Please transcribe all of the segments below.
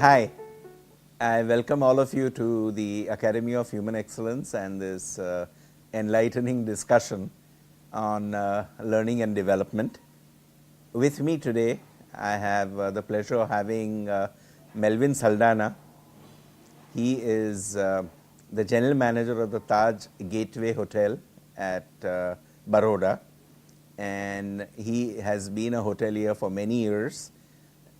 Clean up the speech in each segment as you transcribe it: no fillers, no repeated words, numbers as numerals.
Hi, I welcome all of you to the Academy of Human Excellence and this enlightening discussion on learning and development. With me today, I have the pleasure of having Melvin Saldana. He is the general manager of the Taj Gateway Hotel at Baroda, and he has been a hotelier for many years.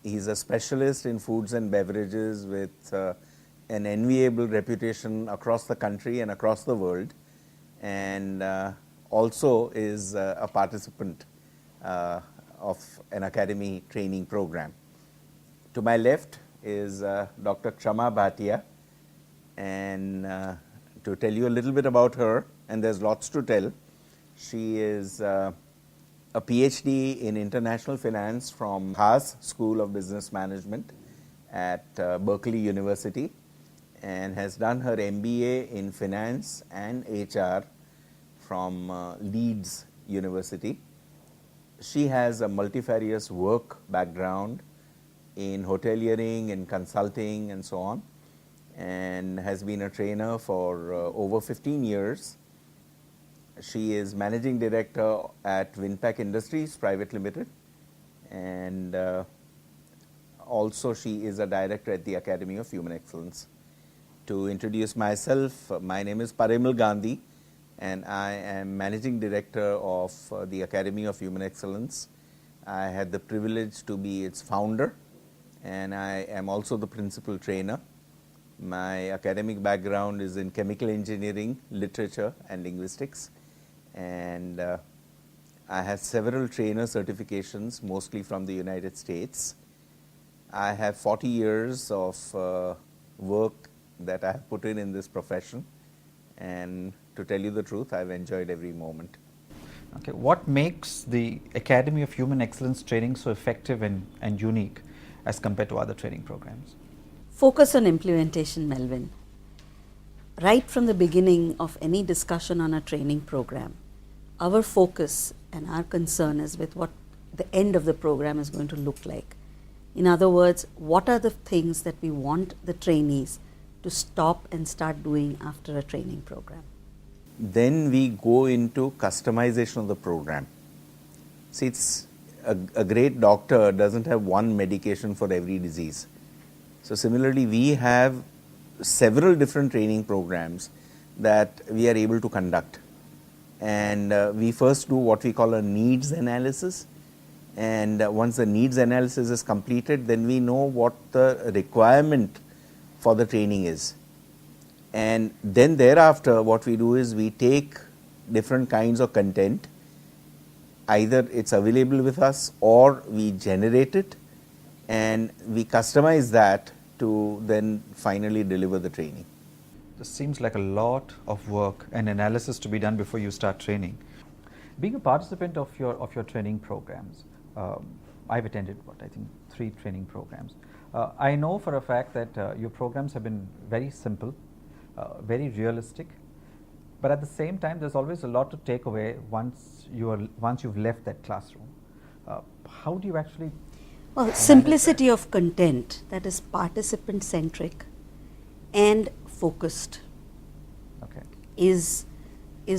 He's a specialist in foods and beverages with an enviable reputation across the country and across the world, and also is a participant of an academy training program. To my left is Dr. Kshama Bhatia, and to tell you a little bit about her, and there's lots to tell. She is a PhD in international finance from Haas School of Business Management at Berkeley University, and has done her MBA in finance and HR from Leeds University. She has a multifarious work background in hoteliering and consulting and so on, and has been a trainer for over 15 years. She is managing director at Winpac Industries Private Limited, and also she is a director at the Academy of Human Excellence. To introduce myself, my name is Parimal Gandhi, and I am managing director of the Academy of Human Excellence. I had the privilege to be its founder, and I am also the principal trainer. My academic background is in chemical engineering, literature and linguistics, and I have several trainer certifications, mostly from the United States. I have 40 years of work that I have put in this profession, and to tell you the truth, I've enjoyed every moment. Okay, what makes the Academy of Human Excellence training so effective and unique as compared to other training programs? Focus on implementation, Melvin. Right from the beginning of any discussion on a training program, our focus and our concern is with what the end of the program is going to look like. In other words, what are the things that we want the trainees to stop and start doing after a training program? Then we go into customization of the program. See, it's a great doctor doesn't have one medication for every disease. So similarly, we have several different training programs that we are able to conduct, and we first do what we call a needs analysis, and once the needs analysis is completed, then we know what the requirement for the training is, and then thereafter what we do is we take different kinds of content, either it's available with us or we generate it, and we customize that to then finally deliver the training. This seems like a lot of work and analysis to be done before you start training. Being a participant of your training programs, I've attended I think 3 training programs. I know for a fact that your programs have been very simple, very realistic, but at the same time there's always a lot to take away once you've left that classroom. How do you actually? Well, simplicity of content that is participant centric and focused, Okay. is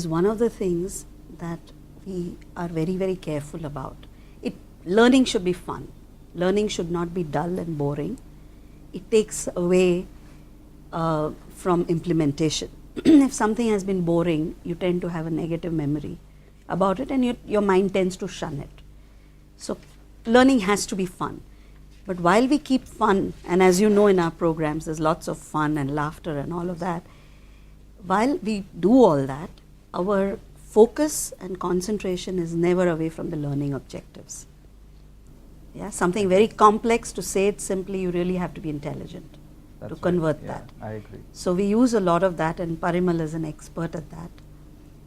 one of the things that we are very, very careful about. Learning should be fun. Learning should not be dull and boring. It takes away from implementation. If something has been boring, you tend to have a negative memory about it, and your mind tends to shun it. So learning has to be fun. But while we keep fun, and as you know in our programs there's lots of fun and laughter and all of that, while we do all that, our focus and concentration is never away from the learning objectives. Yeah, something very complex, to say it simply, you really have to be intelligent to convert that. I agree. So we use a lot of that, and Parimal is an expert at that,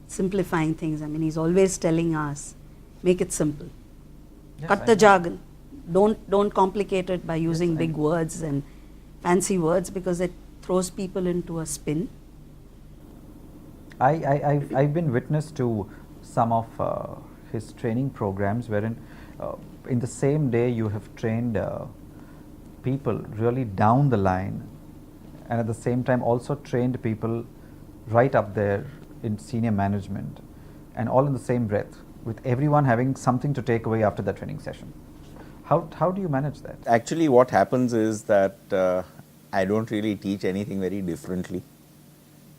simplifying things. I mean, he's always telling us, make it simple. Yes, Cut the jargon. Don't complicate it by using big words and fancy words, because it throws people into a spin. I've been witness to some of his training programs wherein in the same day you have trained people really down the line, and at the same time also trained people right up there in senior management, and all in the same breath, with everyone having something to take away after that training session. How do you manage that? Actually, what happens is that I don't really teach anything very differently,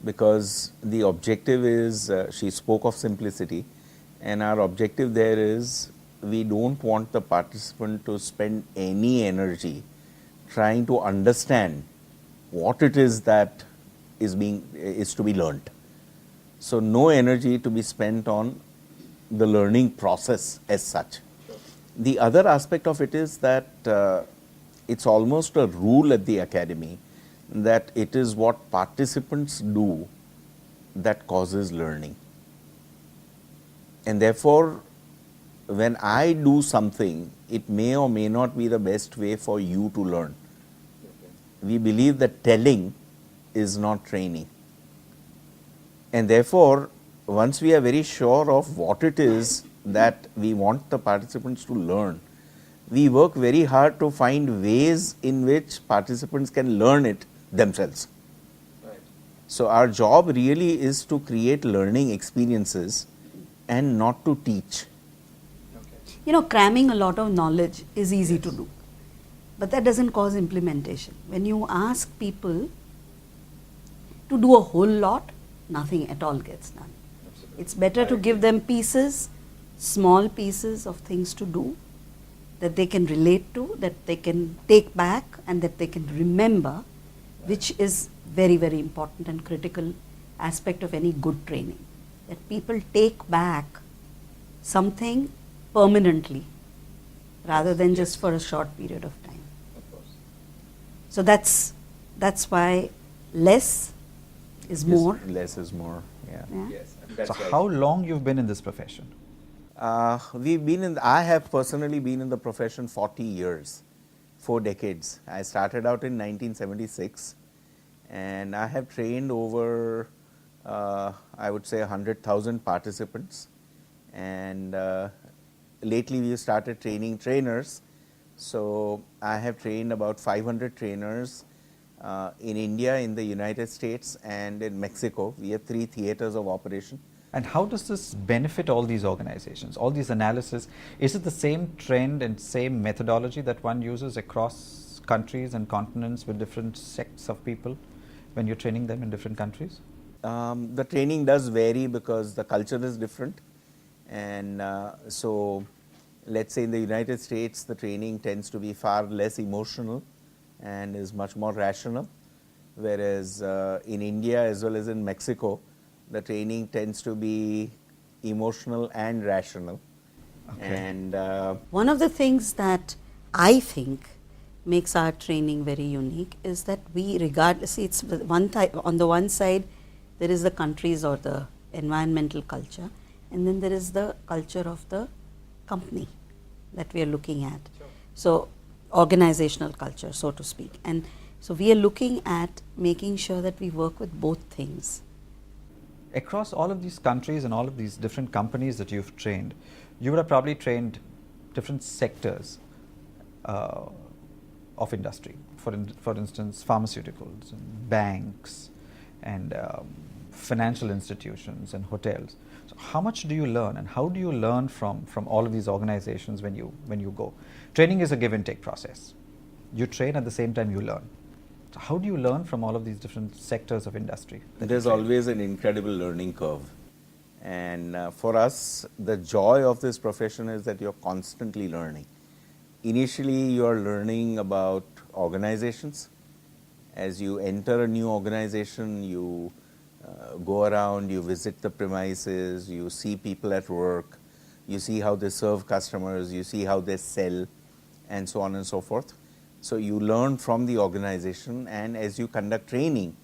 because the objective is, she spoke of simplicity, and our objective there is, we don't want the participant to spend any energy trying to understand what it is that is to be learnt. So no energy to be spent on the learning process as such. The other aspect of it is that it's almost a rule at the academy that it is what participants do that causes learning. And therefore, when I do something, it may or may not be the best way for you to learn. We believe that telling is not training. And therefore, once we are very sure of what it is that we want the participants to learn, we work very hard to find ways in which participants can learn it themselves. Right. So our job really is to create learning experiences and not to teach. Okay. You know, cramming a lot of knowledge is easy to do, but that doesn't cause implementation. When you ask people to do a whole lot, nothing at all gets done. Absolutely. It's better to give them pieces, small pieces of things to do that they can relate to, that they can take back, and that they can remember, which is very, very important and critical aspect of any good training. That people take back something permanently rather than just for a short period of time. Of course. So that's why less is more. Less is more, yeah. Yes. So right. How long you've been in this profession? I have personally been in the profession 40 years, 4 decades. I started out in 1976, and I have trained over, I would say, 100,000 participants. And lately we started training trainers. So I have trained about 500 trainers in India, in the United States, and in Mexico. We have 3 theaters of operation. And how does this benefit all these organizations, all these analysis? Is it the same trend and same methodology that one uses across countries and continents with different sects of people when you're training them in different countries? The training does vary because the culture is different. And so, let's say in the United States, the training tends to be far less emotional and is much more rational. Whereas in India as well as in Mexico, the training tends to be emotional and rational. Okay. And one of the things that I think makes our training very unique is that we regard, see, it's one type, on the one side there is the countries or the environmental culture, and then there is the culture of the company that we are looking at. Sure. So organizational culture, so to speak. And so we are looking at making sure that we work with both things. Across all of these countries and all of these different companies that you've trained, you would have probably trained different sectors of industry. For instance, pharmaceuticals, and banks, and financial institutions and hotels. So how much do you learn, and how do you learn from all of these organizations when you go? Training is a give and take process. You train, at the same time you learn. So how do you learn from all of these different sectors of industry? There's always an incredible learning curve. And for us, the joy of this profession is that you're constantly learning. Initially, you're learning about organizations. As you enter a new organization, you go around, you visit the premises, you see people at work, you see how they serve customers, you see how they sell, and so on and so forth. So you learn from the organization, and as you conduct training,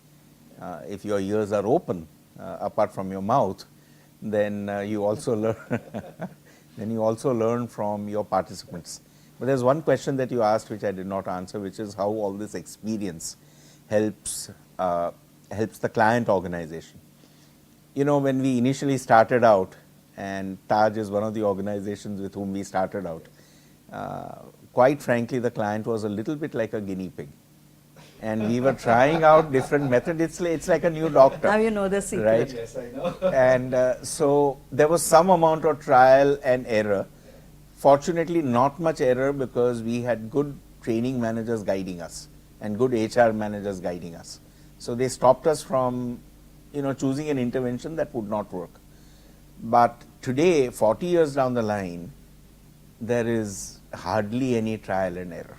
if your ears are open, apart from your mouth, then you also learn. Then you also learn from your participants. But there's one question that you asked which I did not answer, which is how all this experience helps the client organization. You know, when we initially started out, and Taj is one of the organizations with whom we started out, quite frankly, the client was a little bit like a guinea pig. And we were trying out different methods. It's like a new doctor. Now you know the secret. Right? Yes, I know. And so there was some amount of trial and error. Fortunately, not much error because we had good training managers guiding us and good HR managers guiding us. So they stopped us from, choosing an intervention that would not work. But today, 40 years down the line, there is hardly any trial and error.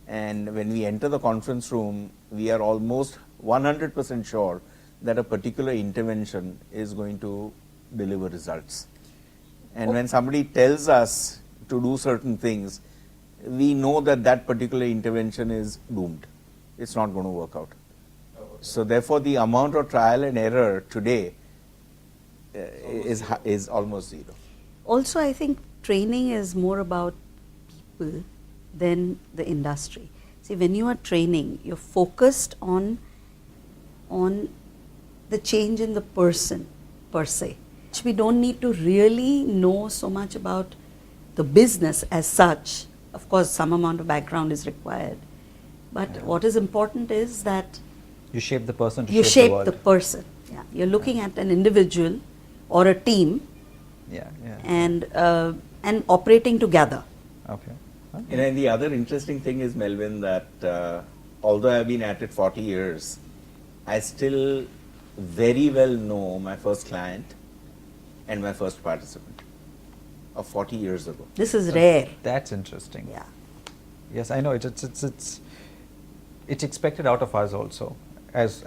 And when we enter the conference room, we are almost 100% sure that a particular intervention is going to deliver results. And when somebody tells us to do certain things, we know that that particular intervention is doomed. It's not going to work out. So therefore, the amount of trial and error today is almost zero. Also, I think training is more about people than the industry. See, when you are training, you're focused on the change in the person per se. We don't need to really know so much about the business as such. Of course, some amount of background is required. But what is important is that You shape the person to you shape shape the world. the person. Yeah. You're looking at an individual or a team Yeah, yeah. and operating together. Okay. And the other interesting thing is, Melvin, that although I've been at it 40 years, I still very well know my first client and my first participant of 40 years ago. This is rare. That's interesting. Yeah. Yes, I know. It's expected out of us also, as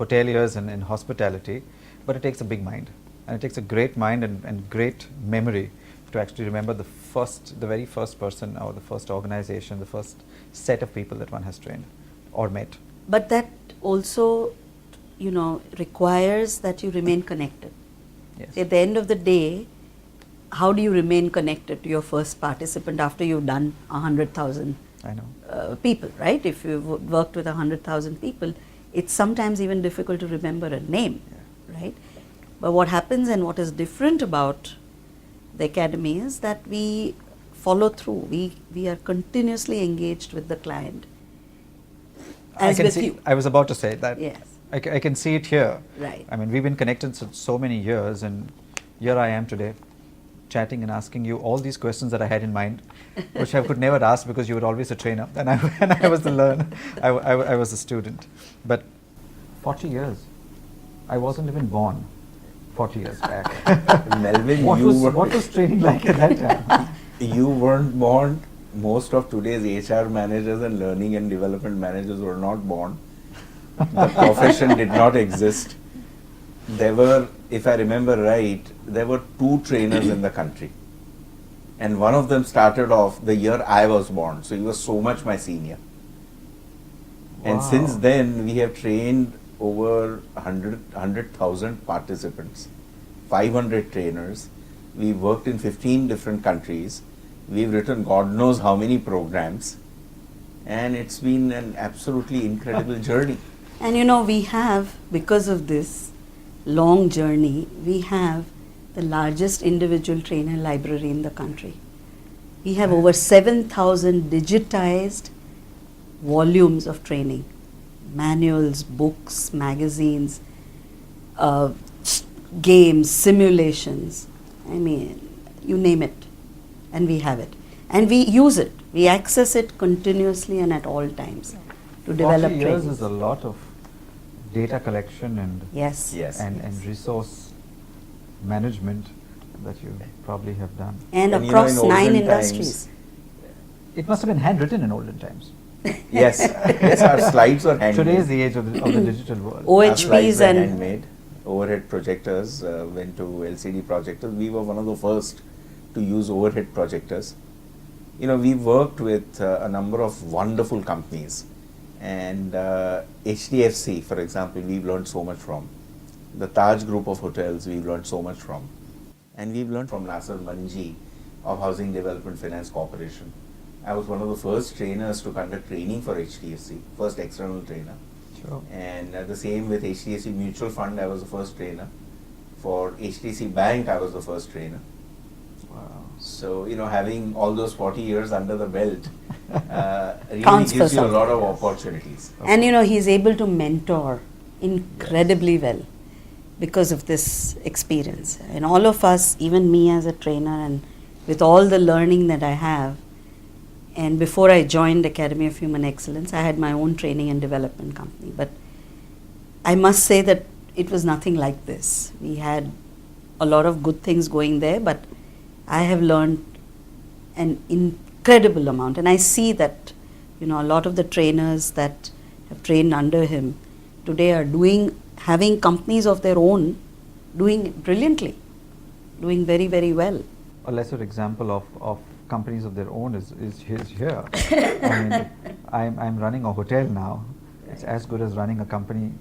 hoteliers and in hospitality, but it takes a big mind, and it takes a great mind and great memory to actually remember the very first person or the first organization, the first set of people that one has trained or met. But that also, requires that you remain connected. Yes. At the end of the day, how do you remain connected to your first participant after you've done 100,000 I know. people, right? If you've worked with 100,000 people, it's sometimes even difficult to remember a name, right? But what happens and what is different about the academy is that we follow through. We are continuously engaged with the client. As with you. I was about to say that. Yes. I can see it here. Right. I mean, we've been connected so many years, and here I am today, chatting and asking you all these questions that I had in mind, which I could never ask because you were always a trainer, and I was the learner. I was a student. But 40 years, I wasn't even born 40 years back. Melvin, what was training like at that time? You weren't born. Most of today's HR managers and learning and development managers were not born. The profession did not exist. There were, if I remember right, there were 2 trainers in the country. And one of them started off the year I was born. So he was so much my senior. And Wow. since then, we have trained over 100,000 participants, 500 trainers. We've worked in 15 different countries. We've written God knows how many programs. And it's been an absolutely incredible journey. And we have, because of this long journey, we have the largest individual trainer library in the country. We have over 7,000 digitized volumes of training, manuals, books, magazines, games, simulations. I mean, you name it, and we have it. And we use it. We access it continuously and at all times to develop 40 years training. is a lot of data collection and Yes. Yes. and resource management that you probably have done. And And across in 9 olden industries. It must have been handwritten in olden times. Yes, yes, our slides were handmade. Today is the age of the digital world. Our slides OHPs were and handmade. Overhead projectors went to LCD projectors. We were one of the first to use overhead projectors. We worked with a number of wonderful companies, and HDFC, for example, we've learned so much from. The Taj Group of hotels, we've learned so much from. And we've learned from Nasser Manji of Housing Development Finance Corporation. I was one of the first trainers to conduct training for HDFC, first external trainer. Sure. And the same with HDFC Mutual Fund, I was the first trainer. For HDFC Bank, I was the first trainer. Wow. So, having all those 40 years under the belt really Counts for gives you a lot something. of opportunities. And he's able to mentor incredibly well because of this experience. And all of us, even me as a trainer, and with all the learning that I have, and before I joined Academy of Human Excellence, I had my own training and development company. But I must say that it was nothing like this. We had a lot of good things going there, but I have learned an incredible amount. And I see that, a lot of the trainers that have trained under him today are having companies of their own, doing brilliantly, doing very, very well. A lesser example of companies of their own is here. I mean, I'm running a hotel now. It's as good as running a company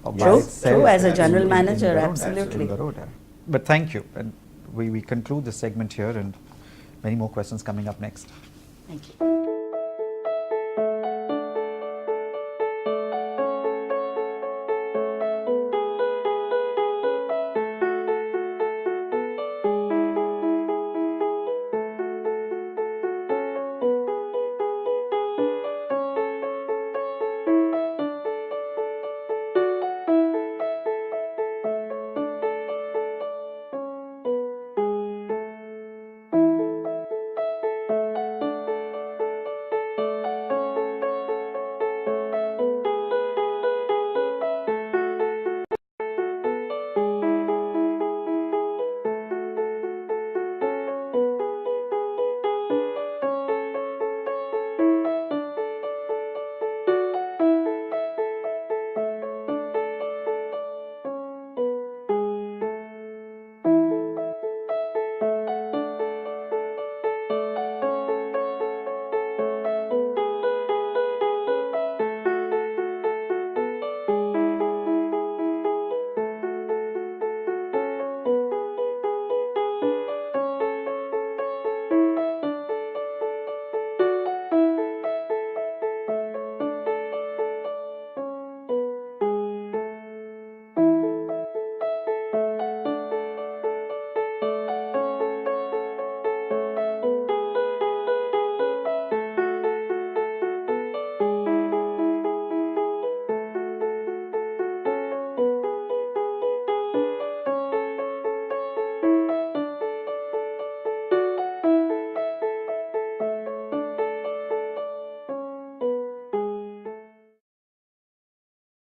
by True, itself. true, as a general in manager, Baroda, absolutely. in Baroda. But thank you. And we conclude this segment here, and many more questions coming up next. Thank you.